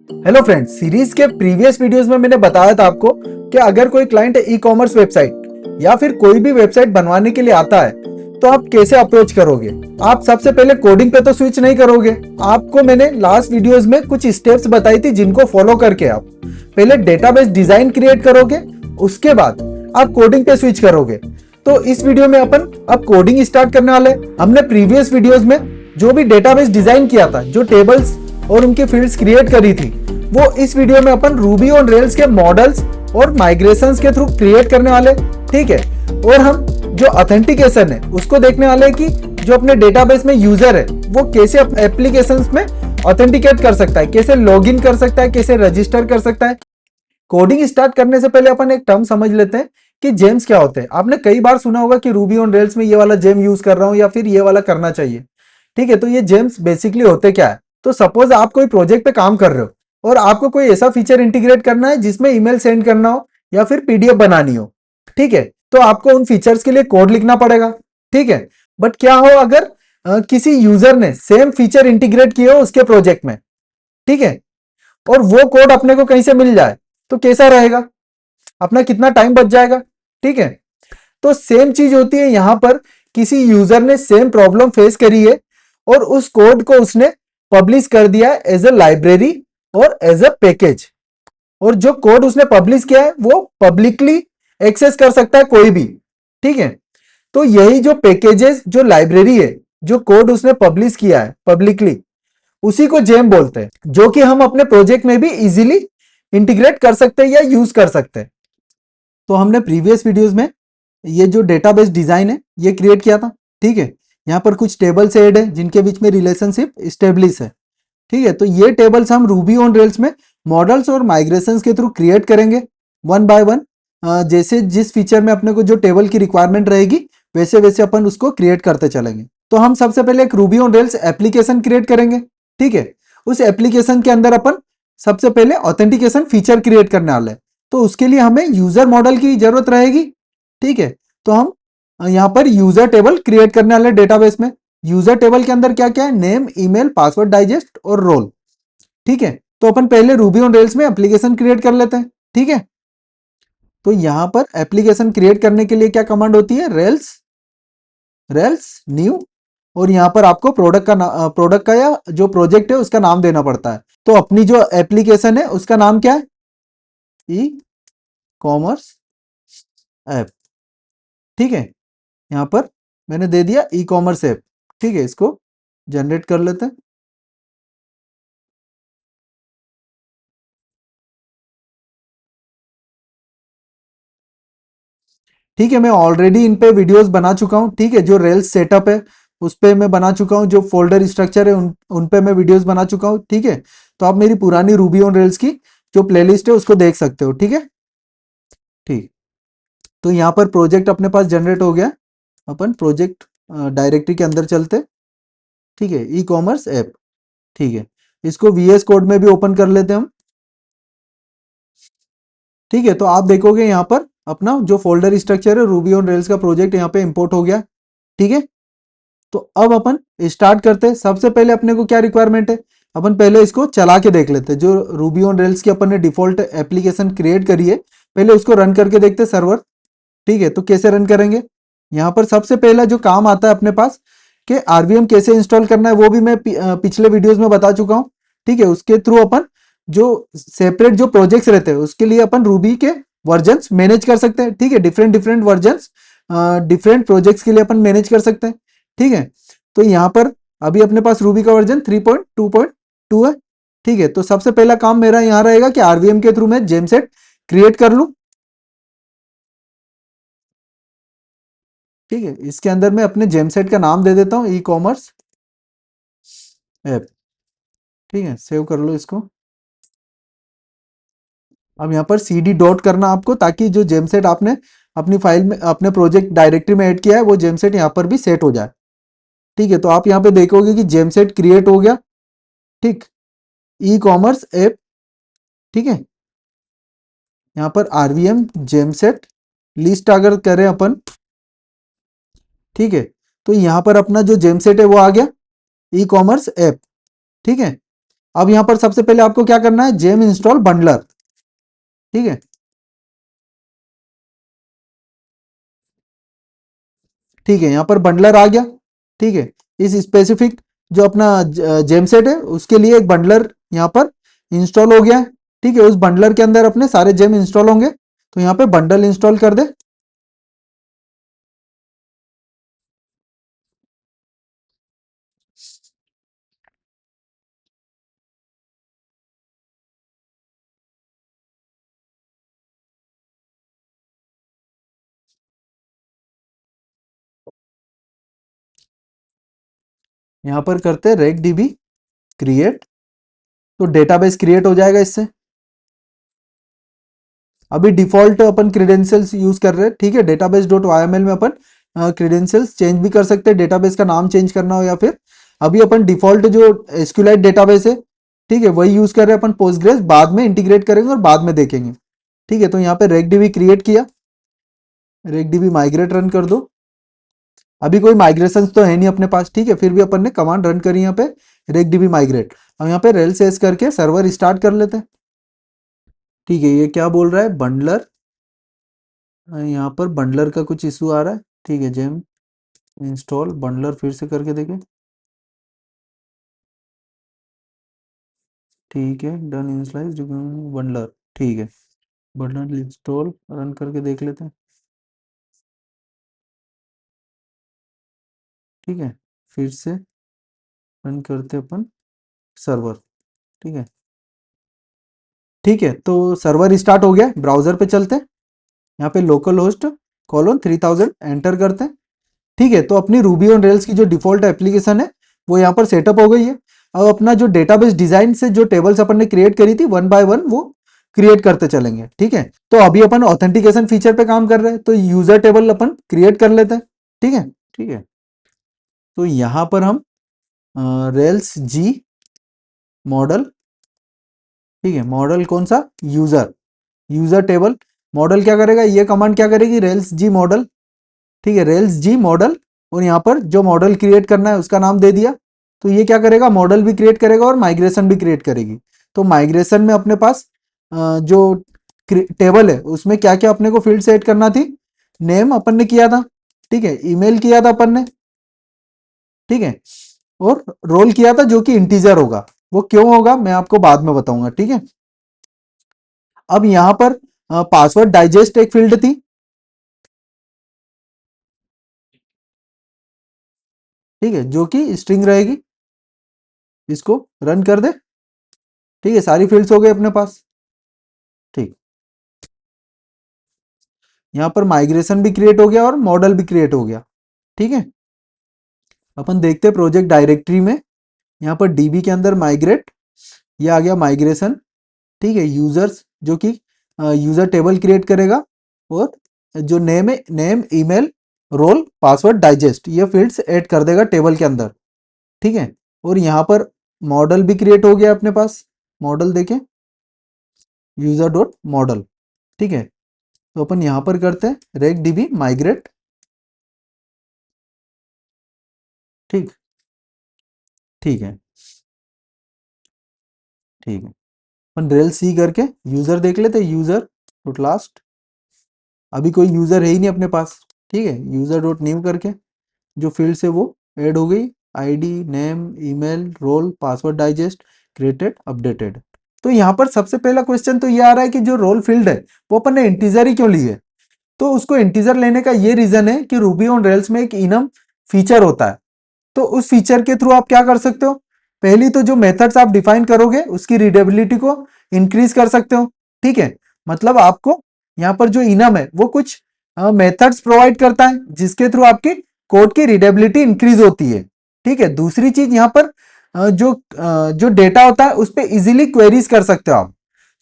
Hello friends, series के previous videos में मैंने बताया था आपको कि अगर कोई क्लाइंट ई कॉमर्स वेबसाइट या फिर कोई भी वेबसाइट बनवाने के लिए आता है तो आप कैसे अप्रोच करोगे। आप सबसे पहले कोडिंग पे तो स्विच नहीं करोगे। आपको मैंने लास्ट वीडियोस में कुछ स्टेप्स बताई थी जिनको फॉलो करके आप पहले डेटाबेस डिजाइन क्रिएट करोगे, उसके बाद आप कोडिंग पे स्विच करोगे। तो इस वीडियो में अपन अब कोडिंग स्टार्ट करने वाले। हमने प्रीवियस वीडियोस में जो भी डेटाबेस डिजाइन किया था, जो टेबल्स और उनकी फील्ड्स क्रिएट करी थी, वो इस वीडियो में अपन रूबी ऑन रेल्स के मॉडल्स और माइग्रेशंस के थ्रू क्रिएट करने वाले। ठीक है। और हम जो ऑथेंटिकेशन है उसको देखने वाले कि जो अपने डेटाबेस में यूजर है वो कैसे एप्लीकेशंस में ऑथेंटिकेट कर सकता है, कैसे लॉगिन कर सकता है, कैसे रजिस्टर कर सकता है। कोडिंग स्टार्ट करने से पहले अपन एक टर्म समझ लेते हैं कि जेम्स क्या होते हैं। आपने कई बार सुना होगा कि रूबी ऑन रेल्स में ये वाला जेम यूज कर रहा हूं या फिर ये वाला करना चाहिए। ठीक है। तो ये जेम्स बेसिकली होते क्या है। तो सपोज आप कोई प्रोजेक्ट पे काम कर रहे हो और आपको कोई ऐसा फीचर इंटीग्रेट करना है जिसमें ईमेल सेंड करना हो या फिर पीडीएफ बनानी हो। ठीक है। तो आपको उन फीचर्स के लिए कोड लिखना पड़ेगा। ठीक है। बट क्या हो अगर किसी यूजर ने सेम फीचर इंटीग्रेट किए हो उसके प्रोजेक्ट में, ठीक है, और वो कोड अपने को कहीं से मिल जाए तो कैसा रहेगा, अपना कितना टाइम बच जाएगा। ठीक है। तो सेम चीज होती है यहां पर। किसी यूजर ने सेम प्रॉब्लम फेस करी है और उस कोड को उसने पब्लिश कर दिया है एज अ लाइब्रेरी और एज अ पैकेज। और जो कोड उसने पब्लिश किया है वो पब्लिकली एक्सेस कर सकता है कोई भी। ठीक है। तो यही जो पैकेजेस, जो लाइब्रेरी है, जो कोड उसने पब्लिश किया है पब्लिकली, उसी को जेम बोलते हैं, जो कि हम अपने प्रोजेक्ट में भी इजीली इंटीग्रेट कर सकते हैं या यूज कर सकते हैं। तो हमने प्रीवियस वीडियोस में ये जो डेटाबेस डिजाइन है ये क्रिएट किया था। ठीक है। यहाँ पर कुछ टेबल्स ऐड है जिनके बीच में रिलेशनशिप स्टेब्लिश है। ठीक है। तो ये टेबल्स हम रूबी ऑन रेल्स में मॉडल्स और माइग्रेशंस के थ्रू क्रिएट करेंगे वन बाय वन। जैसे जिस फीचर में अपने को जो टेबल की रिक्वायरमेंट रहेगी वैसे वैसे अपन उसको क्रिएट करते चलेंगे। तो हम सबसे पहले एक Ruby on rails application create करेंगे। ठीक है। उस एप्लीकेशन के अंदर अपन सबसे पहले ऑथेंटिकेशन फीचर क्रिएट करने वाले हैं। तो उसके लिए हमें यूजर मॉडल की जरूरत रहेगी। ठीक है। तो हम यहाँ पर यूजर टेबल क्रिएट करने वाले डेटाबेस में। यूजर टेबल के अंदर क्या क्या है, नेम, ईमेल, पासवर्ड, डाइजेस्ट और रोल। ठीक है। तो अपन पहले रूबी ऑन रेल्स में एप्लीकेशन क्रिएट कर लेते हैं। ठीक है। तो यहां पर एप्लीकेशन क्रिएट करने के लिए क्या कमांड होती है, रेल्स, रेल्स न्यू। और यहां पर आपको प्रोडक्ट का या जो प्रोजेक्ट है उसका नाम देना पड़ता है। तो अपनी जो एप्लीकेशन है उसका नाम क्या है, ई कॉमर्स ऐप। ठीक है। यहां पर मैंने दे दिया ई कॉमर्स ऐप। ठीक है। इसको जनरेट कर लेते हैं। ठीक है। मैं ऑलरेडी इन पे वीडियोस बना चुका हूँ। ठीक है। जो रेल्स सेटअप है उस पे मैं बना चुका हूँ, जो फोल्डर स्ट्रक्चर है उन पे मैं वीडियोस बना चुका हूँ। ठीक है। तो आप मेरी पुरानी रूबी ऑन रेल्स की जो प्लेलिस्ट है उसको देख सकते हो। ठीक है। ठीक। तो यहाँ पर प्रोजेक्ट अपने पास जनरेट हो गया। अपन प्रोजेक्ट डायरेक्टरी के अंदर चलते। ठीक है। E commerce app. ठीक है। इसको वीएस कोड में भी ओपन कर लेते हैं हम। ठीक है। तो आप देखोगे यहाँ पर अपना जो फोल्डर स्ट्रक्चर है रूबी ऑन रेल्स का प्रोजेक्ट यहाँ पे इंपोर्ट हो गया। ठीक है। तो अब अपन स्टार्ट करते हैं। सबसे पहले अपने को क्या रिक्वायरमेंट है, अपन पहले इसको चला के देख लेते हैं। जो रूबी ऑन रेल्स की अपन ने डिफॉल्ट एप्लीकेशन क्रिएट करी है पहले उसको रन करके देखते हैं सर्वर। ठीक है। तो कैसे रन करेंगे, यहाँ पर सबसे पहला जो काम आता है अपने पास कि आरवीएम कैसे इंस्टॉल करना है वो भी मैं पिछले वीडियोस में बता चुका हूँ। ठीक है। उसके थ्रू अपन जो सेपरेट जो प्रोजेक्ट्स रहते हैं उसके लिए अपन रूबी के वर्जन्स मैनेज कर सकते हैं। ठीक है। Different different versions different projects के लिए अपन मैनेज कर सकते हैं। ठीक है। तो यहाँ पर अभी अपने पास रूबी का वर्जन 3.2.2 है। ठीक है। तो सबसे पहला काम मेरा यहाँ रहेगा कि आरवीएम के थ्रू मैं जेमसेट क्रिएट कर लूं। ठीक है। इसके अंदर मैं अपने जेमसेट का नाम दे देता हूं, ई कॉमर्स ऐप। ठीक है। सेव कर लो इसको। अब यहाँ पर सीडी डॉट करना आपको, ताकि जो जेमसेट आपने अपनी फाइल में अपने प्रोजेक्ट डायरेक्टरी में ऐड किया है वो जेमसेट यहाँ पर भी सेट हो जाए। ठीक है। तो आप यहाँ पे देखोगे कि जेमसेट क्रिएट हो गया। ठीक। E commerce app. ठीक है। यहाँ पर आरवीएम जेमसेट लिस्ट अगर करें अपन, ठीक है, तो यहाँ पर अपना जो जेमसेट है वो आ गया, ई कॉमर्स ऐप। ठीक है। अब यहां पर सबसे पहले आपको क्या करना है, जेम इंस्टॉल बंडलर। ठीक है, ठीक है, यहाँ पर बंडलर आ गया। ठीक है, इस स्पेसिफिक जो अपना जेम सेट है उसके लिए एक बंडलर यहाँ पर इंस्टॉल हो गया है। ठीक है, उस बंडलर के अंदर अपने सारे जेम इंस्टॉल होंगे, तो यहाँ पे बंडल इंस्टॉल कर दे। यहाँ पर करते हैं रेक डीबी क्रिएट, तो डेटाबेस क्रिएट हो जाएगा इससे। अभी डिफॉल्ट अपन क्रेडेंशियल्स यूज कर रहे हैं। ठीक है, डेटाबेस डॉट वाईएमएल में अपन क्रेडेंशियल्स चेंज भी कर सकते हैं, डेटाबेस का नाम चेंज करना हो या फिर अभी अपन डिफॉल्ट जो एसक्यूएलाइट डेटाबेस है, ठीक है, वही यूज कर रहे हैं अपन। पोस्टग्रेस बाद में इंटीग्रेट करेंगे और बाद में देखेंगे। ठीक है, तो यहाँ पे रेकडीबी क्रिएट किया, रेकडीबी माइग्रेट रन कर दो। अभी कोई माइग्रेशन तो है नहीं अपने पास, ठीक है, फिर भी अपन ने कमांड रन करी यहाँ पे रेकडीबी माइग्रेट। अब यहाँ पे रेल्स एस करके सर्वर स्टार्ट कर लेते हैं। ठीक है, ये क्या बोल रहा है, बंडलर, यहाँ पर बंडलर का कुछ इशू आ रहा है। ठीक है, जेम इंस्टॉल बंडलर फिर से करके देखें। ठीक है, डन इनिशियलाइज बंडलर। ठीक है, बंडलर इंस्टॉल रन करके देख लेते हैं। ठीक है, फिर से रन करते अपन सर्वर। ठीक है, ठीक है, तो सर्वर स्टार्ट हो गया, ब्राउजर पे चलते हैं। यहाँ पे लोकल होस्ट कॉलोन 3000 एंटर करते हैं। ठीक है, तो अपनी रूबी ऑन रेल्स की जो डिफॉल्ट एप्लीकेशन है वो यहाँ पर सेटअप हो गई है। अब अपना जो डेटाबेस डिजाइन से जो टेबल्स अपन ने क्रिएट करी थी वन बाय वन वो क्रिएट करते चलेंगे। ठीक है, तो अभी अपन ऑथेंटिकेशन फीचर पे काम कर रहे हैं, तो यूजर टेबल अपन क्रिएट कर लेते हैं। ठीक है, ठीक है, तो यहाँ पर हम रेल्स जी मॉडल, ठीक है, मॉडल कौन सा, यूजर, यूजर टेबल मॉडल क्या करेगा, ये कमांड क्या करेगी, रेल्स जी मॉडल। ठीक है, रेल्स जी मॉडल, और यहाँ पर जो मॉडल क्रिएट करना है उसका नाम दे दिया। तो ये क्या करेगा, मॉडल भी क्रिएट करेगा और माइग्रेशन भी क्रिएट करेगी। तो माइग्रेशन में अपने पास जो टेबल है उसमें क्या क्या अपने को फील्ड सेट करना थी, नेम अपन ने किया था। ठीक है, ईमेल किया था अपन ने। ठीक है, और रोल किया था जो कि इंटीजर होगा। वो क्यों होगा मैं आपको बाद में बताऊंगा। ठीक है, अब यहां पर पासवर्ड डाइजेस्ट एक फील्ड थी। ठीक है, जो कि स्ट्रिंग रहेगी, इसको रन कर दे। ठीक है, सारी फील्ड्स हो गई अपने पास। ठीक, यहां पर माइग्रेशन भी क्रिएट हो गया और मॉडल भी क्रिएट हो गया। ठीक है, अपन देखते हैं प्रोजेक्ट डायरेक्टरी में, यहाँ पर डीबी के अंदर माइग्रेट, ये आ गया माइग्रेशन। ठीक है, यूजर्स जो कि यूजर टेबल क्रिएट करेगा, और जो नेम है, name, email, role, password, digest, ये फील्ड्स ऐड कर देगा टेबल के अंदर। ठीक है, और यहाँ पर मॉडल भी क्रिएट हो गया अपने पास। मॉडल देखें, यूजर डॉट मॉडल। ठीक है, तो अपन यहाँ पर करते हैं रेक डीबी माइग्रेट। ठीक, ठीक है, ठीक है, अपन रेल सी करके यूजर देख लेते, यूजर डॉट लास्ट। अभी कोई यूजर है ही नहीं अपने पास। ठीक है, यूजर डॉट न्यू करके जो फील्ड है वो ऐड हो गई, ID, name, email, role, password, digest, created, updated. तो यहाँ पर सबसे पहला क्वेश्चन तो ये आ रहा है कि जो रोल फील्ड है वो अपन ने इंटीजर ही क्यों ली है। तो उसको इंटीजर लेने का ये रीजन है कि रूबी ऑन रेल्स में एक इनम फीचर होता है। तो उस फीचर के थ्रू आप क्या कर सकते हो, पहली तो जो मेथड्स आप डिफाइन करोगे उसकी रीडेबिलिटी को इंक्रीज कर सकते हो। ठीक है, मतलब आपको यहाँ पर जो इनम है वो कुछ मेथड्स प्रोवाइड करता है जिसके थ्रू आपकी कोड की रीडेबिलिटी इंक्रीज होती है। ठीक है, दूसरी चीज यहाँ पर जो डेटा होता है उस पर इजिली क्वेरीज कर सकते हो आप।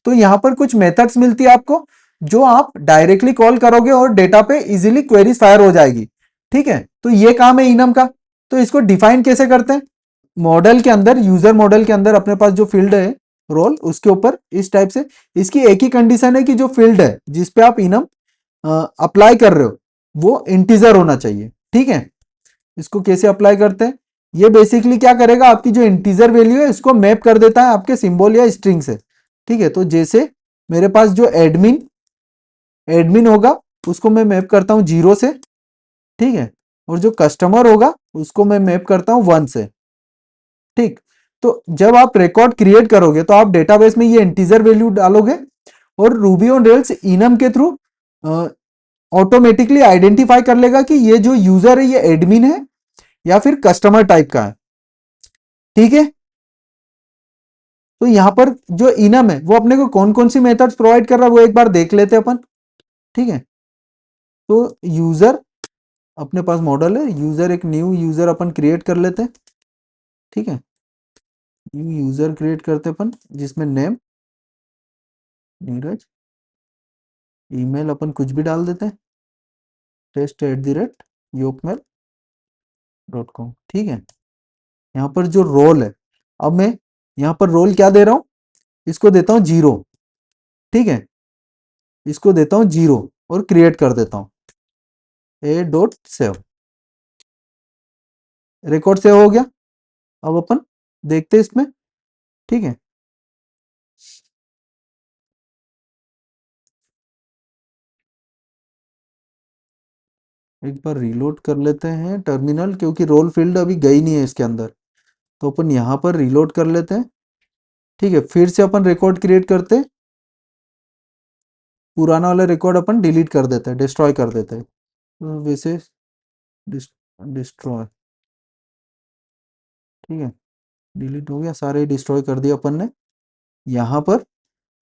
तो यहाँ पर कुछ मेथड्स मिलती है आपको जो आप डायरेक्टली कॉल करोगे और डेटा पे इजिली क्वेरीज फायर हो जाएगी। ठीक है, तो ये काम है इनम का। तो इसको डिफाइन कैसे करते हैं, मॉडल के अंदर, यूजर मॉडल के अंदर अपने पास जो फील्ड है रोल, उसके ऊपर इस टाइप से, इसकी एक ही कंडीशन है कि जो फील्ड है जिसपे आप इनम अप्लाई कर रहे हो वो इंटीजर होना चाहिए। ठीक है, इसको कैसे अप्लाई करते हैं, ये बेसिकली क्या करेगा, आपकी जो इंटीजर वैल्यू है इसको मैप कर देता है आपके सिंबल या स्ट्रिंग से। ठीक है, तो जैसे मेरे पास जो एडमिन एडमिन होगा उसको मैं मैप करता हूं 0 से। ठीक है, और जो कस्टमर होगा उसको मैं मैप करता हूं 1 से। ठीक, तो जब आप रिकॉर्ड क्रिएट करोगे तो आप डेटाबेस में ये इंटीजर वैल्यू डालोगे और रूबी ऑन रेल्स इनम के थ्रू ऑटोमेटिकली आइडेंटिफाई कर लेगा कि ये जो यूजर है ये एडमिन है या फिर कस्टमर टाइप का है। ठीक है, तो यहां पर जो इनम है वो अपने को कौन कौन सी मेथड्स प्रोवाइड कर रहा है वो एक बार देख लेते हैं अपन। ठीक है, तो यूजर अपने पास मॉडल है यूजर, एक न्यू यूजर अपन क्रिएट कर लेते हैं। ठीक है, न्यू यूजर क्रिएट करते अपन जिसमें नेम नीरज, ईमेल अपन कुछ भी डाल देते हैं, test@yokmail.com। ठीक है, यहाँ पर जो रोल है, अब मैं यहाँ पर रोल क्या दे रहा हूँ, इसको देता हूँ 0। ठीक है, इसको देता हूँ 0 और क्रिएट कर देता हूँ a.save। रिकॉर्ड सेव हो गया। अब अपन देखते हैं इसमें। ठीक है, एक बार रीलोड कर लेते हैं टर्मिनल, क्योंकि रोल फील्ड अभी गई नहीं है इसके अंदर, तो अपन यहाँ पर रीलोड कर लेते हैं। ठीक है, फिर से अपन रिकॉर्ड क्रिएट करते हैं, पुराना वाला रिकॉर्ड अपन डिलीट कर देते हैं, डिस्ट्रॉय कर देते हैं। तो वैसे डिस्ट्रॉय, ठीक है, डिलीट हो गया, सारे डिस्ट्रॉय कर दिया अपन ने। यहाँ पर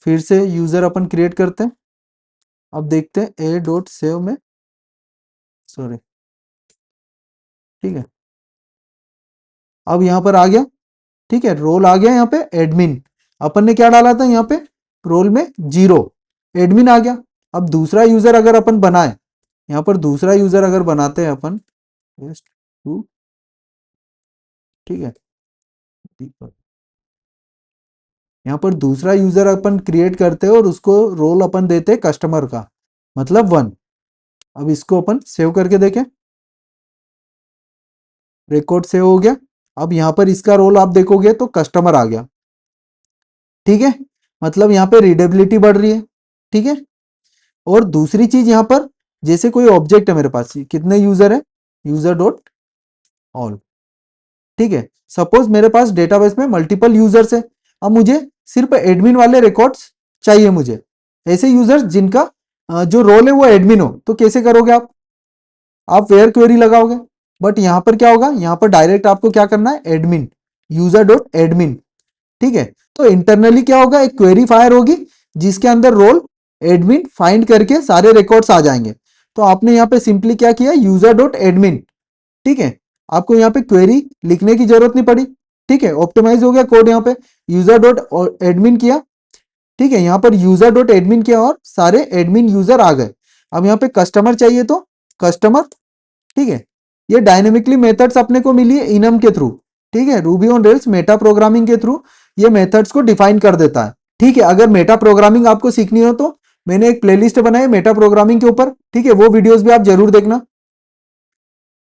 फिर से यूजर अपन क्रिएट करते हैं। अब देखते हैं a.save में, सॉरी। ठीक है, अब यहाँ पर आ गया। ठीक है, रोल आ गया यहाँ पे एडमिन, अपन ने क्या डाला था यहाँ पे रोल में 0, एडमिन आ गया। अब दूसरा यूजर अगर अपन बनाए, यहाँ पर दूसरा यूजर अगर बनाते हैं अपन टेस्ट 2। ठीक है, यहाँ पर दूसरा यूजर अपन क्रिएट करते हैं और उसको रोल अपन देते हैं कस्टमर का, मतलब 1। अब इसको अपन सेव करके देखें, रिकॉर्ड सेव हो गया। अब यहाँ पर इसका रोल आप देखोगे तो कस्टमर आ गया। ठीक है, मतलब यहाँ पे रीडेबिलिटी बढ़ रही है। ठीक है, और दूसरी चीज यहाँ पर, जैसे कोई ऑब्जेक्ट है मेरे पास, कितने यूजर है, यूजर डॉट ऑल। ठीक है, सपोज मेरे पास डेटाबेस में मल्टीपल यूजर्स है, अब मुझे सिर्फ एडमिन वाले रिकॉर्ड्स चाहिए मुझे, ऐसे यूजर्स जिनका जो रोल है वो एडमिन हो, तो कैसे करोगे आप वेयर क्वेरी लगाओगे। बट यहां पर क्या होगा, यहां पर डायरेक्ट आपको क्या करना है, एडमिन यूजर डॉट एडमिन। ठीक है, तो इंटरनली क्या होगा, एक क्वेरी फायर होगी जिसके अंदर रोल एडमिन फाइंड करके सारे रिकॉर्ड्स आ जाएंगे। तो आपने यहाँ पे सिंपली क्या किया, यूजर डॉट एडमिन। ठीक है, आपको यहाँ पे क्वेरी लिखने की जरूरत नहीं पड़ी। ठीक है, ऑप्टिमाइज हो गया कोड, यहाँ पे यूजर डॉट एडमिन किया। ठीक है, यहाँ पर यूजर डॉट एडमिन किया और सारे एडमिन यूजर आ गए। अब यहाँ पे कस्टमर चाहिए तो कस्टमर। ठीक है, ये डायनेमिकली मेथड्स अपने को मिली है इनम के थ्रू। ठीक है, Ruby on rails Meta programming के थ्रू ये मेथड्स को डिफाइन कर देता है। ठीक है, अगर मेटा प्रोग्रामिंग आपको सीखनी हो तो मैंने एक प्लेलिस्ट बनाई मेटा प्रोग्रामिंग के ऊपर। ठीक है, वो वीडियोस भी आप जरूर देखना।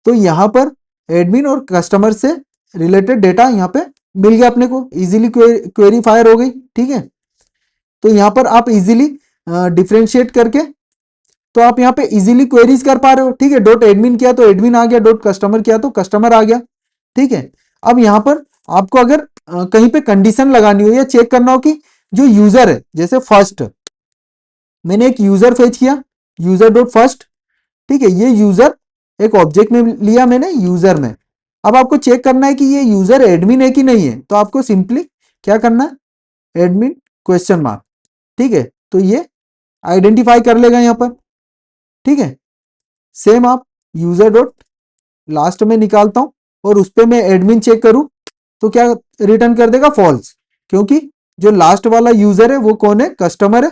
तो यहां पर एडमिन और कस्टमर से रिलेटेड डेटा यहाँ पे मिल गया अपने को, इजीली क्वेरी फायर हो गई। ठीक है, तो यहाँ पर आप इजीली डिफ्रेंशिएट करके, तो आप यहाँ पे इजीली क्वेरीज कर पा रहे हो। ठीक है, डॉट एडमिन किया तो एडमिन आ गया, डॉट कस्टमर किया तो कस्टमर आ गया। ठीक है, अब यहाँ पर आपको अगर कहीं पे कंडीशन लगानी हो या चेक करना हो कि जो यूजर है, जैसे फर्स्ट, मैंने एक यूजर फेच किया, यूजर डॉट फर्स्ट। ठीक है, ये यूजर एक ऑब्जेक्ट में लिया मैंने यूजर में। अब आपको चेक करना है कि ये यूजर एडमिन है कि नहीं है, तो आपको सिंपली क्या करना है, एडमिन क्वेश्चन मार्क। ठीक है, तो ये आइडेंटिफाई कर लेगा यहाँ पर। ठीक है, सेम आप यूजर डॉट लास्ट में निकालता हूं और उस पर मैं एडमिन चेक करूं तो क्या रिटर्न कर देगा, फॉल्स, क्योंकि जो लास्ट वाला यूजर है वो कौन है, कस्टमर है।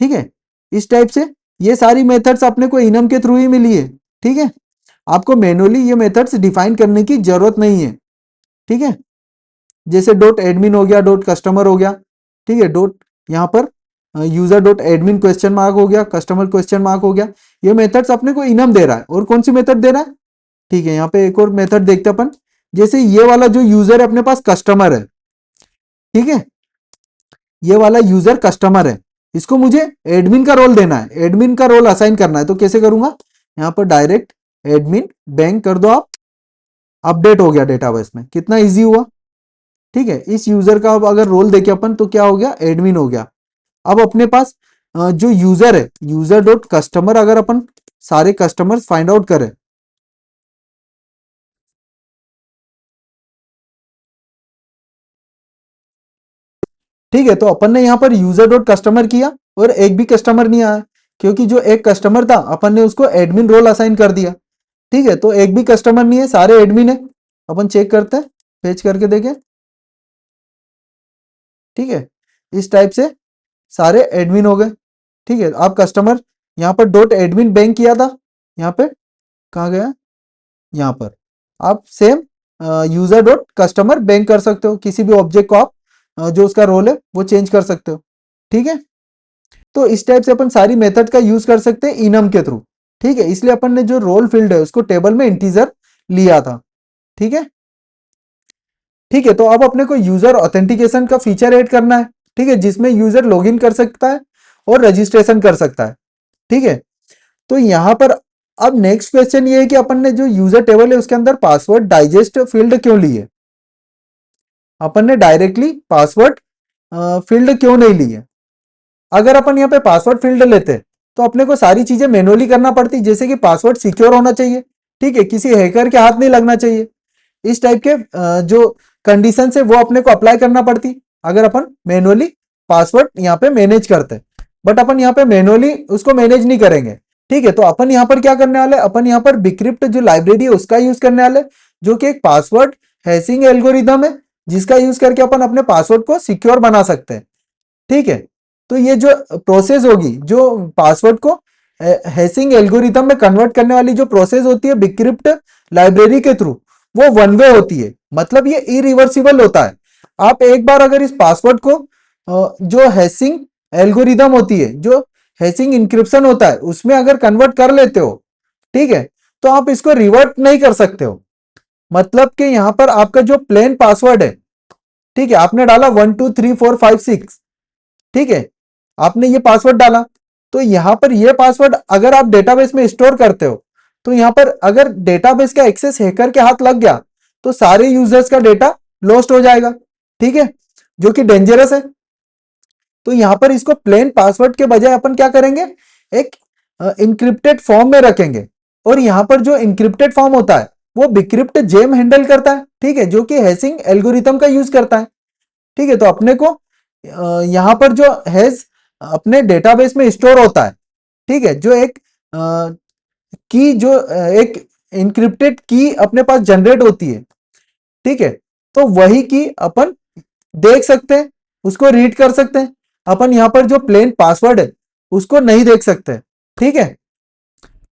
ठीक है, इस टाइप से ये सारी मेथड्स अपने को इनम के थ्रू ही मिली है। ठीक है, आपको मैनुअली ये मेथड्स डिफाइन करने की जरूरत नहीं है। ठीक है, जैसे डॉट एडमिन हो गया, डॉट कस्टमर हो गया। ठीक है, डॉट यहाँ पर user dot admin question mark हो गया, कस्टमर क्वेश्चन मार्क हो गया। ये मेथड्स अपने को इनम दे रहा है। और कौन सी मेथड दे रहा है, ठीक है, यहाँ पे एक और मेथड देखते हैं अपन। जैसे ये वाला जो यूजर है अपने पास कस्टमर है, ठीक है, ये वाला यूजर कस्टमर है, इसको मुझे एडमिन का रोल देना है, एडमिन का रोल असाइन करना है। तो कैसे करूंगा, यहाँ पर डायरेक्ट एडमिन बैंक कर दो आप, अपडेट हो गया डेटाबेस में, कितना इजी हुआ। ठीक है, इस यूजर का अब अगर रोल देखे अपन तो क्या हो गया, एडमिन हो गया। अब अपने पास जो यूजर है, यूजर डॉट कस्टमर, अगर अपन सारे कस्टमर फाइंड आउट करें, ठीक है, तो अपन ने यहां पर यूजर डॉट कस्टमर किया और एक भी कस्टमर नहीं आया, क्योंकि जो एक कस्टमर था अपन ने उसको एडमिन रोल असाइन कर दिया। ठीक है, तो एक भी कस्टमर नहीं है, सारे एडमिन है। अपन चेक करते हैं, पेज करके देखें। ठीक है, इस टाइप से सारे एडमिन हो गए। ठीक है, आप कस्टमर यहाँ पर डॉट एडमिन बैंक किया था, यहाँ पे कहाँ गया, यहाँ पर आप same user dot customer bank कर सकते हो, किसी भी ऑब्जेक्ट को आप जो उसका रोल है वो चेंज कर सकते हो। ठीक है, तो इस टाइप से अपन सारी मेथड का यूज कर सकते हैं इनम के थ्रू। ठीक है, इसलिए अपन ने जो रोल फील्ड है उसको टेबल में इंटीजर लिया था। ठीक है, ठीक है, तो अब अपने को यूजर ऑथेंटिकेशन का फीचर ऐड करना है। ठीक है, जिसमें यूजर लॉगिन कर सकता है और रजिस्ट्रेशन कर सकता है। ठीक है, तो यहां पर अब नेक्स्ट क्वेश्चन ये है कि अपन ने जो यूजर टेबल है उसके अंदर पासवर्ड डाइजेस्ट फील्ड क्यों लिए, अपन ने डायरेक्टली पासवर्ड फील्ड क्यों नहीं ली है। अगर अपन यहाँ पे पासवर्ड फील्ड लेते तो अपने को सारी चीजें मैनुअली करना पड़ती, जैसे कि पासवर्ड सिक्योर होना चाहिए, ठीक है, किसी हैकर के हाथ नहीं लगना चाहिए, इस टाइप के जो कंडीशन है वो अपने को अप्लाई करना पड़ती अगर अपन मैनुअली पासवर्ड यहाँ पे मैनेज करते। बट अपन यहाँ पे मैनुअली उसको मैनेज नहीं करेंगे। ठीक है, तो अपन यहाँ पर क्या करने वाले, अपन यहाँ पर बिक्रिप्ट जो लाइब्रेरी है उसका यूज करने वाले, जो कि एक पासवर्ड हैशिंग एल्गोरिदम है, जिसका यूज करके अपन अपने पासवर्ड को सिक्योर बना सकते हैं। ठीक है, तो ये जो प्रोसेस होगी, जो पासवर्ड को हैशिंग एल्गोरिदम में कन्वर्ट करने वाली जो प्रोसेस होती है बिक्रिप्ट लाइब्रेरी के थ्रू, वो वन वे होती है, मतलब ये इरिवर्सिबल होता है। आप एक बार अगर इस पासवर्ड को जो हैशिंग एल्गोरिदम होती है, जो हैशिंग इंक्रिप्शन होता है, उसमें अगर कन्वर्ट कर लेते हो, ठीक है, तो आप इसको रिवर्ट नहीं कर सकते हो। मतलब कि यहां पर आपका जो प्लेन पासवर्ड है, ठीक है, आपने डाला 123456, ठीक है, आपने ये पासवर्ड डाला, तो यहां पर ये पासवर्ड अगर आप डेटाबेस में स्टोर करते हो, तो यहां पर अगर डेटाबेस का एक्सेस हैकर के हाथ लग गया तो सारे यूजर्स का डेटा लॉस्ट हो जाएगा। ठीक है, जो कि डेंजरस है। तो यहां पर इसको प्लेन पासवर्ड के बजाय अपन क्या करेंगे, एक इंक्रिप्टेड फॉर्म में रखेंगे, और यहां पर जो इंक्रिप्टेड फॉर्म होता है वो बिक्रिप्ट जेम हैंडल करता है। ठीक है, जो कि हैशिंग एल्गोरिथम का यूज करता है। ठीक है, तो अपने को यहां पर जो हैज अपने डेटाबेस में स्टोर होता है, ठीक है, जो एक की, जो एक इंक्रिप्टेड की अपने पास जनरेट होती है, ठीक है, तो वही की अपन देख सकते हैं, उसको रीड कर सकते हैं। अपन यहां पर जो प्लेन पासवर्ड है उसको नहीं देख सकते। ठीक है,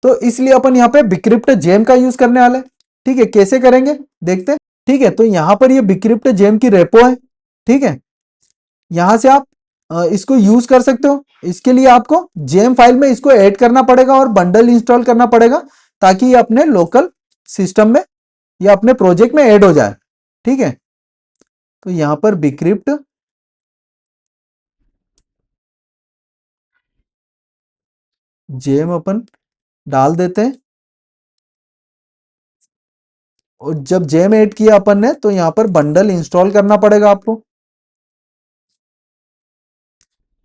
तो इसलिए अपन यहाँ पे बिक्रिप्ट जेम का यूज करने वाले हैं। ठीक है, कैसे करेंगे देखते हैं। ठीक है, तो यहां पर ये बिक्रिप्ट जेम की रेपो है। ठीक है, यहां से आप इसको यूज कर सकते हो। इसके लिए आपको जेम फाइल में इसको ऐड करना पड़ेगा और बंडल इंस्टॉल करना पड़ेगा, ताकि ये अपने लोकल सिस्टम में या अपने प्रोजेक्ट में ऐड हो जाए। ठीक है, तो यहां पर बिक्रिप्ट जेम अपन डाल देते हैं, और जब जेम ऐड किया अपन ने तो यहां पर बंडल इंस्टॉल करना पड़ेगा आपको।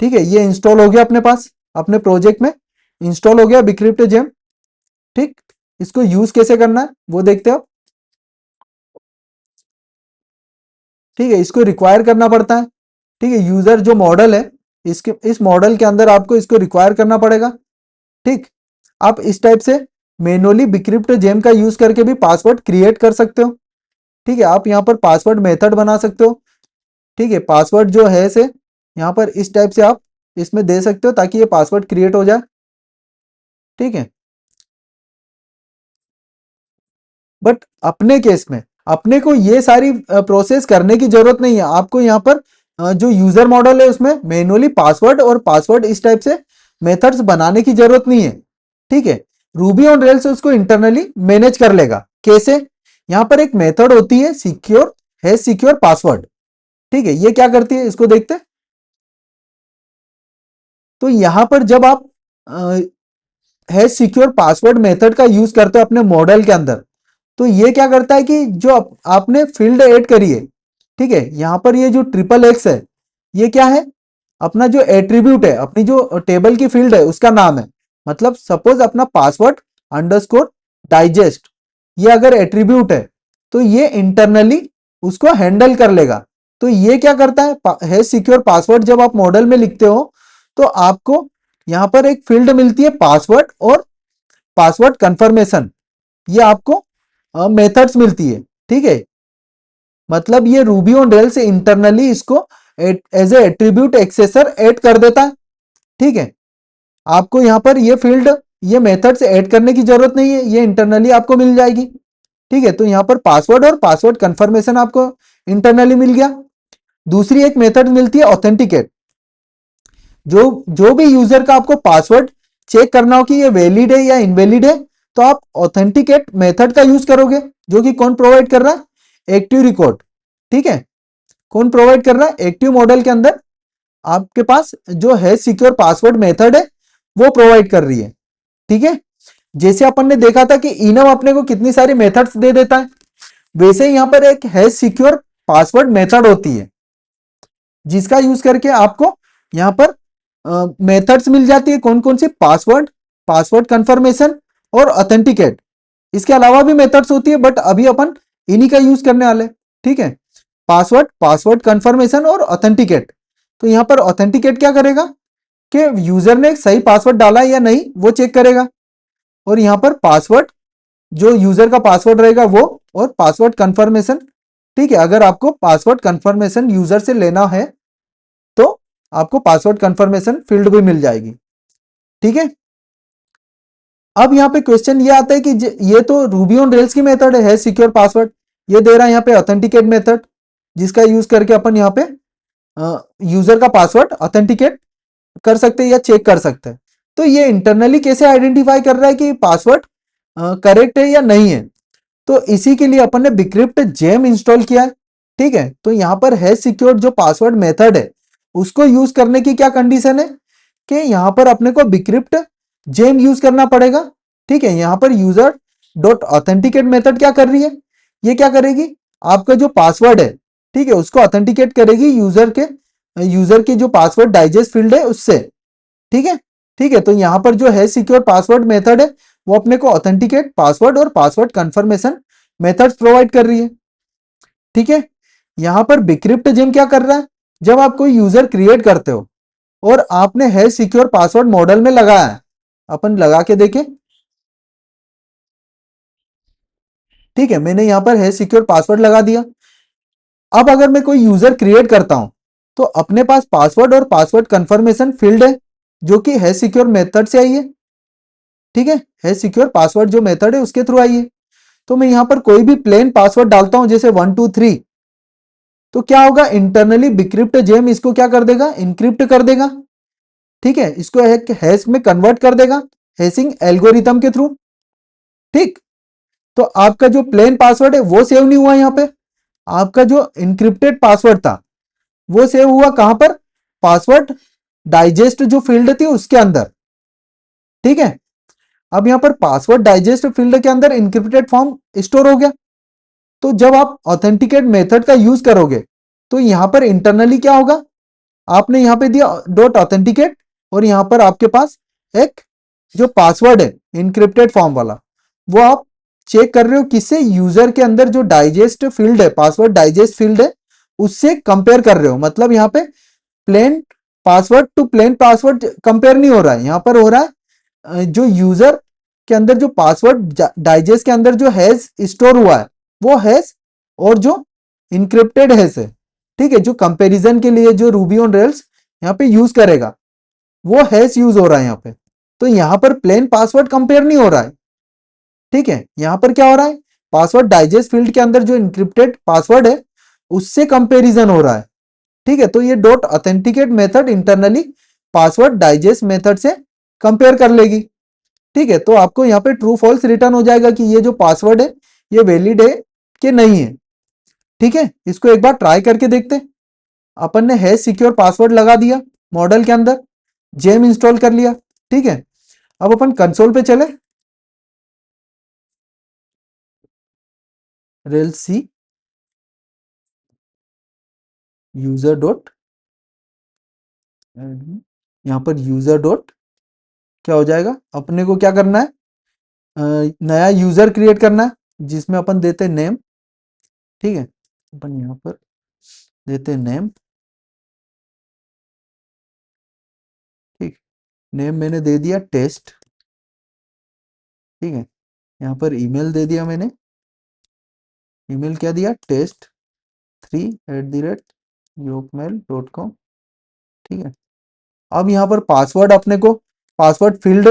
ठीक है, ये इंस्टॉल हो गया अपने पास, अपने प्रोजेक्ट में इंस्टॉल हो गया बिक्रिप्ट जेम। ठीक, इसको यूज कैसे करना है वो देखते हो। ठीक है, इसको रिक्वायर करना पड़ता है। ठीक है, यूजर जो मॉडल है, इसके इस मॉडल के अंदर आपको इसको रिक्वायर करना पड़ेगा। ठीक, आप इस टाइप से मैनुअली बिक्रिप्ट जेम का यूज करके भी पासवर्ड क्रिएट कर सकते हो। ठीक है, आप यहाँ पर पासवर्ड मेथड बना सकते हो। ठीक है, पासवर्ड जो है से यहाँ पर इस टाइप से आप इसमें दे सकते हो, ताकि ये पासवर्ड क्रिएट हो जाए। ठीक है, बट अपने केस में अपने को ये सारी प्रोसेस करने की जरूरत नहीं है। आपको यहाँ पर जो यूजर मॉडल है उसमें मैनुअली पासवर्ड और पासवर्ड इस टाइप से मेथड्स बनाने की जरूरत नहीं है। ठीक है, रूबी ऑन रेल्स उसको इंटरनली मैनेज कर लेगा। कैसे? यहां पर एक मेथड होती है सिक्योर हैश सिक्योर पासवर्ड। ठीक है, ये क्या करती है इसको देखते हैं। तो यहां पर जब आप हैश सिक्योर पासवर्ड मेथड का यूज करते हो अपने मॉडल के अंदर, तो ये क्या करता है कि जो आपने फील्ड ऐड करी है, ठीक है, यहां पर ये जो ट्रिपल एक्स है, ये क्या है? अपना जो एट्रीब्यूट है, अपनी जो टेबल की फील्ड है उसका नाम है। मतलब सपोज अपना पासवर्ड अंडरस्कोर डाइजेस्ट, ये अगर एट्रीब्यूट है तो ये इंटरनली उसको हैंडल कर लेगा। तो ये क्या करता है, हैश सिक्योर पासवर्ड जब आप मॉडल में लिखते हो तो आपको यहां पर एक फील्ड मिलती है पासवर्ड और पासवर्ड कंफर्मेशन, ये आपको मेथड्स मिलती है। ठीक है, मतलब ये रूबी ऑन रेल से इंटरनली इसको as a attribute accessor add कर देता है। ठीक है, आपको यहां पर ये फील्ड ये मेथड से ऐड करने की जरूरत नहीं है, ये इंटरनली आपको मिल जाएगी। ठीक है, तो यहां पर पासवर्ड और पासवर्ड कंफर्मेशन आपको इंटरनली मिल गया। दूसरी एक मेथड मिलती है ऑथेंटिकेट। जो जो भी यूजर का आपको पासवर्ड चेक करना हो कि ये वैलिड है या इनवैलिड है, तो आप ऑथेंटिकेट मेथड का यूज करोगे, जो कि कौन प्रोवाइड कर रहा है? Active record. ठीक है, कौन प्रोवाइड कर रहा है? एक्टिव मॉडल के अंदर आपके पास जो है सिक्योर पासवर्ड मेथड है वो प्रोवाइड कर रही है। ठीक है, जैसे अपन ने देखा था कि इनम अपने को कितनी सारी मेथड्स दे देता है, वैसे ही यहां पर एक है सिक्योर पासवर्ड मेथड होती है जिसका यूज करके आपको यहां पर मेथड्स मिल जाती है। कौन कौन सी? पासवर्ड, पासवर्ड कंफर्मेशन और ऑथेंटिकेट। इसके अलावा भी मेथड्स होती है बट अभी अपन इन्हीं का यूज करने वाले। ठीक है, पासवर्ड, पासवर्ड कंफर्मेशन और ऑथेंटिकेट। तो यहां पर ऑथेंटिकेट क्या करेगा कि यूजर ने सही पासवर्ड डाला है या नहीं वो चेक करेगा, और यहां पर पासवर्ड जो यूजर का पासवर्ड रहेगा वो, और पासवर्ड कंफर्मेशन। ठीक है, अगर आपको पासवर्ड कंफर्मेशन यूजर से लेना है तो आपको पासवर्ड कंफर्मेशन फील्ड भी मिल जाएगी। ठीक है, अब यहां पे क्वेश्चन ये आता है कि ये तो रूबी ऑन रेल्स की मेथड है सिक्योर पासवर्ड, ये दे रहा है यहाँ पे ऑथेंटिकेट मेथड, जिसका यूज करके अपन यहाँ पे यूजर का पासवर्ड ऑथेंटिकेट कर सकते हैं या चेक कर सकते हैं। तो ये इंटरनली कैसे आइडेंटिफाई कर रहा है कि पासवर्ड करेक्ट है या नहीं है? तो इसी के लिए अपन ने बिक्रिप्ट जेम इंस्टॉल किया है। ठीक है, तो यहां पर है सिक्योर जो पासवर्ड मेथड है उसको यूज करने की क्या कंडीशन है कि यहां पर अपने को बिक्रिप्ट जेम यूज करना पड़ेगा। ठीक है, यहां पर यूजर डॉट ऑथेंटिकेट मेथड क्या कर रही है? ये क्या करेगी? आपका जो पासवर्ड है, ठीक है, उसको ऑथेंटिकेट करेगी यूजर के जो पासवर्ड डाइजेस्ट फील्ड है उससे। ठीक है, ठीक है, तो यहां पर जो है सिक्योर पासवर्ड मेथड है वो अपने को ऑथेंटिकेट पासवर्ड और पासवर्ड कंफर्मेशन मेथड्स प्रोवाइड कर रही है। ठीक है, यहां पर बिक्रिप्ट जेम क्या कर रहा है? जब आप कोई यूजर क्रिएट करते हो और आपने है सिक्योर पासवर्ड मॉडल में लगाया है, अपन लगा के देखें। ठीक है, मैंने यहां पर है सिक्योर पासवर्ड लगा दिया। अब अगर मैं कोई यूजर क्रिएट करता हूं तो अपने पास पासवर्ड और पासवर्ड कंफर्मेशन फील्ड है जो कि है सिक्योर मेथड से आई है। ठीक है सिक्योर पासवर्ड जो मेथड है उसके थ्रू आई है। तो मैं यहां पर कोई भी प्लेन पासवर्ड डालता हूं जैसे 123, तो क्या होगा? इंटरनली बिक्रिप्ट जेम इसको क्या कर देगा? इनक्रिप्ट कर देगा। ठीक है, इसको एक हैश में कन्वर्ट कर देगा हैशिंग एल्गोरिथम के थ्रू। ठीक, तो आपका जो प्लेन पासवर्ड है वो सेव नहीं हुआ, यहां पे आपका जो इनक्रिप्टेड पासवर्ड था वो सेव हुआ कहां पर? पासवर्ड डाइजेस्ट जो फील्ड थी उसके अंदर। ठीक है, अब यहां पर पासवर्ड डाइजेस्ट फील्ड के अंदर इनक्रिप्टेड फॉर्म स्टोर हो गया। तो जब आप ऑथेंटिकेट मेथड का यूज करोगे तो यहां पर इंटरनली क्या होगा? आपने यहां पे दिया डॉट ऑथेंटिकेट और यहां पर आपके पास एक जो पासवर्ड है इनक्रिप्टेड फॉर्म वाला वो आप चेक कर रहे हो किससे? यूजर के अंदर जो डाइजेस्ट फील्ड है, पासवर्ड डाइजेस्ट फील्ड है, उससे कंपेयर कर रहे हो। मतलब यहां पे plain password to plain password compare नहीं हो रहा है, यहां पर हो रहा है जो यूजर के अंदर जो पासवर्ड डाइजेस्ट के अंदर जो हैश स्टोर हुआ है वो हैश और जो इनक्रिप्टेड हैश है। ठीक है, जो कंपैरिजन के लिए जो रूबी ऑन रेल्स यहाँ पे यूज करेगा वो हैश यूज हो रहा है यहाँ पे। तो यहाँ पर प्लेन पासवर्ड कंपेयर नहीं हो रहा है। ठीक है, यहाँ पर क्या हो रहा है? पासवर्ड डाइजेस्ट फील्ड के अंदर जो इनक्रिप्टेड पासवर्ड है उससे कंपैरिजन हो रहा है। ठीक है, तो ये dot authenticate method internally password digest method से कंपेयर कर लेगी। ठीक है, तो आपको यहाँ पे ट्रू फॉल्स रिटर्न हो जाएगा कि ये जो पासवर्ड है ये वैलिड है कि नहीं है। ठीक है, इसको एक बार ट्राई करके देखते। अपन ने हैश सिक्योर पासवर्ड लगा दिया, मॉडल के अंदर जेम इंस्टॉल कर लिया। ठीक है, अब अपन कंसोल पे चले, रेल सी यूजर डॉट, यहाँ पर यूजर डॉट क्या हो जाएगा, अपने को क्या करना है, नया यूजर क्रिएट करना है जिसमें अपन देते हैं नेम। ठीक है, अपन यहाँ पर देते हैं नेम। ठीक, नेम मैंने दे दिया टेस्ट। ठीक है, यहाँ पर ईमेल दे दिया मैंने, ईमेल क्या दिया, test3@yokmail.com। ठीक है, अब यहाँ पर पासवर्ड अपने को, पासवर्ड फील्ड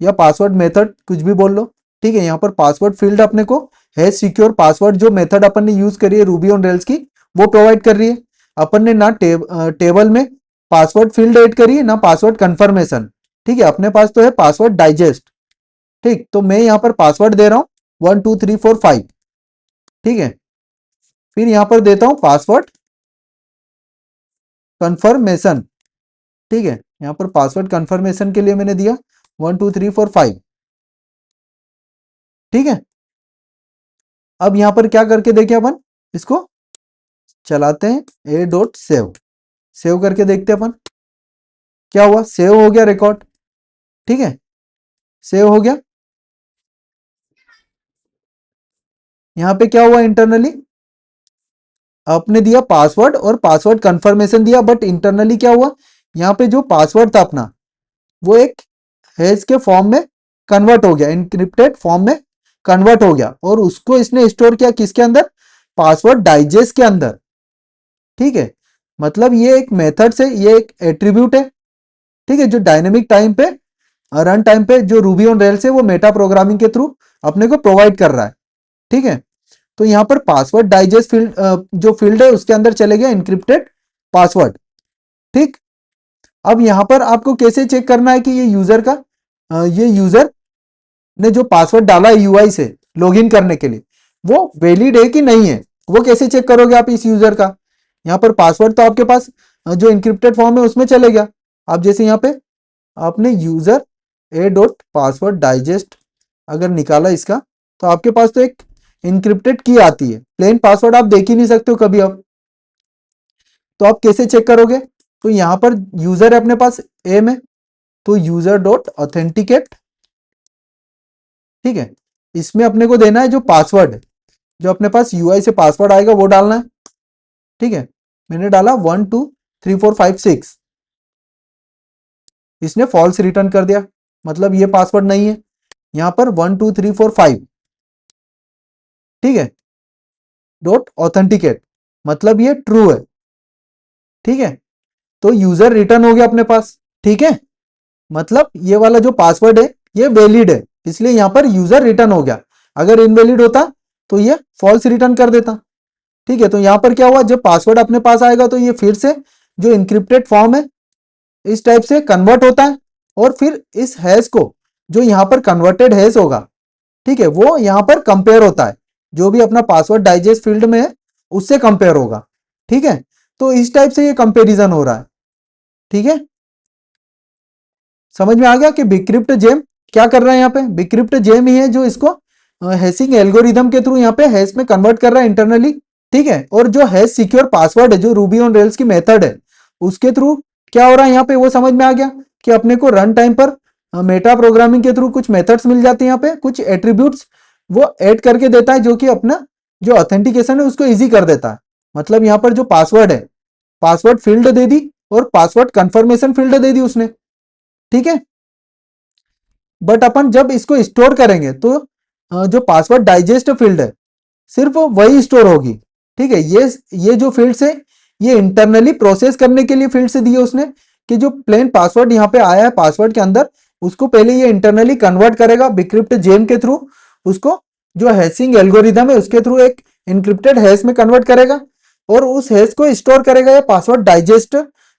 या पासवर्ड मेथड कुछ भी बोल लो। ठीक है, यहाँ पर पासवर्ड फील्ड अपने को हैश सिक्योर पासवर्ड जो मेथड अपन ने यूज करी है रूबी ऑन रेल्स की वो प्रोवाइड कर रही है। अपन ने ना टेबल में पासवर्ड फील्ड ऐड करी है ना पासवर्ड कंफर्मेशन। ठीक है, अपने पास तो है पासवर्ड डाइजेस्ट। ठीक, तो मैं यहाँ पर पासवर्ड दे रहा हूँ 12345। ठीक है, फिर यहाँ पर देता हूँ पासवर्ड कंफर्मेशन। ठीक है, यहाँ पर पासवर्ड कंफर्मेशन के लिए मैंने दिया 12345। ठीक है, अब यहाँ पर क्या करके देखें अपन, इसको चलाते हैं ए डॉट सेव, सेव करके देखते हैं अपन क्या हुआ। सेव हो गया रिकॉर्ड। ठीक है, सेव हो गया। यहाँ पे क्या हुआ, इंटरनली आपने दिया पासवर्ड और पासवर्ड कंफर्मेशन दिया, बट इंटरनली क्या हुआ, यहाँ पे जो पासवर्ड था अपना वो एक हैश के फॉर्म में कन्वर्ट हो गया, इनक्रिप्टेड फॉर्म में कन्वर्ट हो गया, और उसको इसने स्टोर किया किसके अंदर, पासवर्ड डाइजेस्ट के अंदर। ठीक है, मतलब ये एक मेथड से, ये एक एट्रीब्यूट है। ठीक है, जो डायनेमिक टाइम पे, रन टाइम पे जो रूबी ऑन रेल्स है वो मेटा प्रोग्रामिंग के थ्रू अपने को प्रोवाइड कर रहा है। ठीक है, तो यहाँ पर पासवर्ड डाइजेस्ट फील्ड जो फील्ड है उसके अंदर चले गया इनक्रिप्टेड पासवर्ड। ठीक, अब यहाँ पर आपको कैसे चेक करना है कि ये यूजर का ये यूजर ने जो पासवर्ड डाला है यूआई से लॉगिन करने के लिए वो वैलिड है कि नहीं है, वो कैसे चेक करोगे आप इस यूजर का। यहाँ पर पासवर्ड तो आपके पास जो इंक्रिप्टेड फॉर्म है उसमें चले गया। आप जैसे यहाँ पे आपने यूजर ए डॉट पासवर्ड डाइजेस्ट अगर निकाला इसका, तो आपके पास तो एक इनक्रिप्टेड की आती है, प्लेन पासवर्ड आप देख ही नहीं सकते हो कभी आप। तो आप कैसे चेक करोगे, तो यहाँ पर यूजर है अपने पास ए में, तो यूजर डॉट ऑथेंटिकेट। ठीक है, इसमें अपने को देना है जो पासवर्ड, जो अपने पास यूआई से पासवर्ड आएगा वो डालना है। ठीक है, मैंने डाला 123456, इसने फॉल्स रिटर्न कर दिया, मतलब ये पासवर्ड नहीं है। यहां पर 12345। ठीक है, डॉट ऑथेंटिकेट, मतलब ये ट्रू है। ठीक है, तो यूजर रिटर्न हो गया अपने पास। ठीक है, मतलब ये वाला जो पासवर्ड है ये वैलिड है, इसलिए यहां पर यूजर रिटर्न हो गया। अगर इनवैलिड होता तो ये फॉल्स रिटर्न कर देता। ठीक है, तो यहां पर क्या हुआ, जब पासवर्ड अपने पास आएगा तो ये फिर से जो इंक्रिप्टेड फॉर्म है इस टाइप से कन्वर्ट होता है, और फिर इस हैश को जो यहां पर कन्वर्टेड हैश होगा, ठीक है, वो यहां पर कंपेयर होता है, जो भी अपना पासवर्ड डाइजेस्ट फील्ड में है उससे कंपेयर होगा। ठीक है, तो इस टाइप से ये कंपेरिजन हो रहा है। ठीक है, समझ में आ गया कि बिक्रिप्ट जेम क्या कर रहा है। यहाँ पे बिक्रिप्ट जेम ही है जो इसको हैशिंग एल्गोरिदम के थ्रू यहाँ पे हैश में कन्वर्ट कर रहा है इंटरनली। ठीक है, और जो हैश सिक्योर पासवर्ड है जो रूबी ऑन रेल्स की मेथड है उसके थ्रू क्या हो रहा है यहाँ पे वो समझ में आ गया कि अपने को रन टाइम पर मेटा प्रोग्रामिंग के थ्रू कुछ मेथड्स मिल जाते हैं, यहाँ पे कुछ एट्रीब्यूट्स वो ऐड करके देता है जो कि अपना जो ऑथेंटिकेशन है उसको इजी कर देता है। मतलब यहाँ पर जो पासवर्ड है, पासवर्ड फील्ड दे दी और पासवर्ड कंफर्मेशन फील्ड दे दी उसने। ठीक है, बट अपन जब इसको स्टोर करेंगे तो जो पासवर्ड डाइजेस्ट फील्ड है सिर्फ वही स्टोर होगी। ठीक है, ये जो फील्ड है ये इंटरनली प्रोसेस करने के लिए फील्ड से दिए उसने, कि जो प्लेन पासवर्ड यहाँ पे आया है पासवर्ड के अंदर उसको पहले ये इंटरनली कन्वर्ट करेगा बिक्रिप्ट जेम के थ्रू, उसको जो हैशिंग एल्गोरिदम है उसके थ्रू एक इनक्रिप्टेड हैश में कन्वर्ट करेगा, और उस हैश को स्टोर करेगा ये पासवर्ड डाइजेस्ट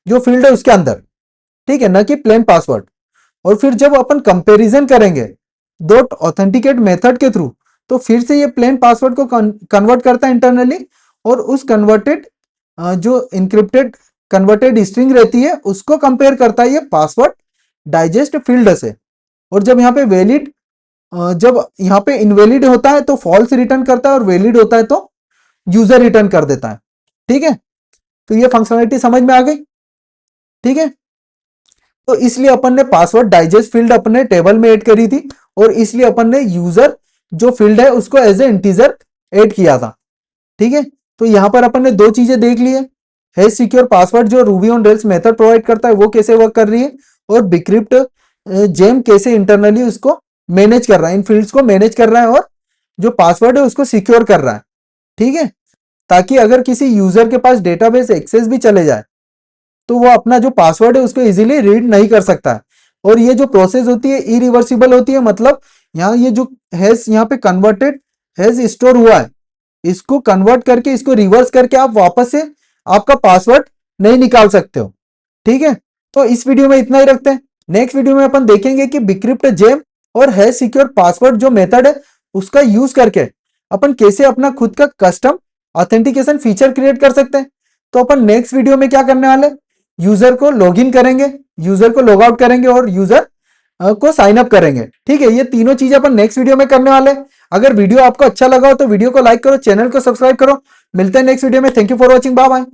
जो फील्ड है उसके अंदर। ठीक है, न कि प्लेन पासवर्ड। और फिर जब अपन कंपैरिजन करेंगे डॉट ऑथेंटिकेट मेथड के थ्रू, तो फिर से ये प्लेन पासवर्ड को कन्वर्ट करता है इंटरनली, और उस कन्वर्टेड जो इंक्रिप्टेड कन्वर्टेड स्ट्रिंग रहती है उसको कंपेयर करता है ये पासवर्ड डाइजेस्ट फील्ड से। और जब यहाँ पे वैलिड जब यहाँ पे इनवैलिड होता है तो फॉल्स रिटर्न करता है, और वैलिड होता है तो यूजर रिटर्न कर देता है। ठीक है, तो ये फंक्शनलिटी समझ में आ गई। ठीक है, तो इसलिए अपन ने पासवर्ड डाइजेस्ट फील्ड अपने टेबल में ऐड करी थी, और इसलिए अपन ने यूजर जो फील्ड है उसको एज ए इंटीजर ऐड किया था। ठीक है, तो यहां पर अपन ने दो चीजें देख ली है, हैश सिक्योर पासवर्ड जो Ruby on rails method provide करता है वो कैसे वर्क कर रही है, और बिक्रिप्ट जेम कैसे इंटरनली उसको मैनेज कर रहा है, इन फील्ड्स को मैनेज कर रहा है और जो पासवर्ड है उसको सिक्योर कर रहा है। ठीक है, ताकि अगर किसी यूजर के पास डेटाबेस एक्सेस भी चले जाए तो वो अपना जो पासवर्ड है उसको इजीली रीड नहीं कर सकता है। और ये जो प्रोसेस होती है इरिवर्सिबल होती है, मतलब यहाँ ये जो हैश यहाँ पे कन्वर्टेड हैश स्टोर हुआ है, इसको कन्वर्ट करके इसको रिवर्स करके आप वापस से आपका पासवर्ड नहीं निकाल सकते हो। ठीक है, तो इस वीडियो में इतना ही रखते हैं। नेक्स्ट वीडियो में अपन देखेंगे कि बिक्रिप्ट जेम और हैश सिक्योर पासवर्ड जो मेथड है उसका यूज करके अपन कैसे अपना खुद का कस्टम ऑथेंटिकेशन फीचर क्रिएट कर सकते हैं। तो अपन नेक्स्ट वीडियो में क्या करने वाले, यूजर को लॉगिन करेंगे, यूजर को लॉग आउट करेंगे और यूजर को साइन अप करेंगे। ठीक है, ये तीनों चीजें अपन नेक्स्ट वीडियो में करने वाले हैं। अगर वीडियो आपको अच्छा लगा हो तो वीडियो को लाइक करो, चैनल को सब्सक्राइब करो। मिलते हैं नेक्स्ट वीडियो में। Thank you for watching, bye bye.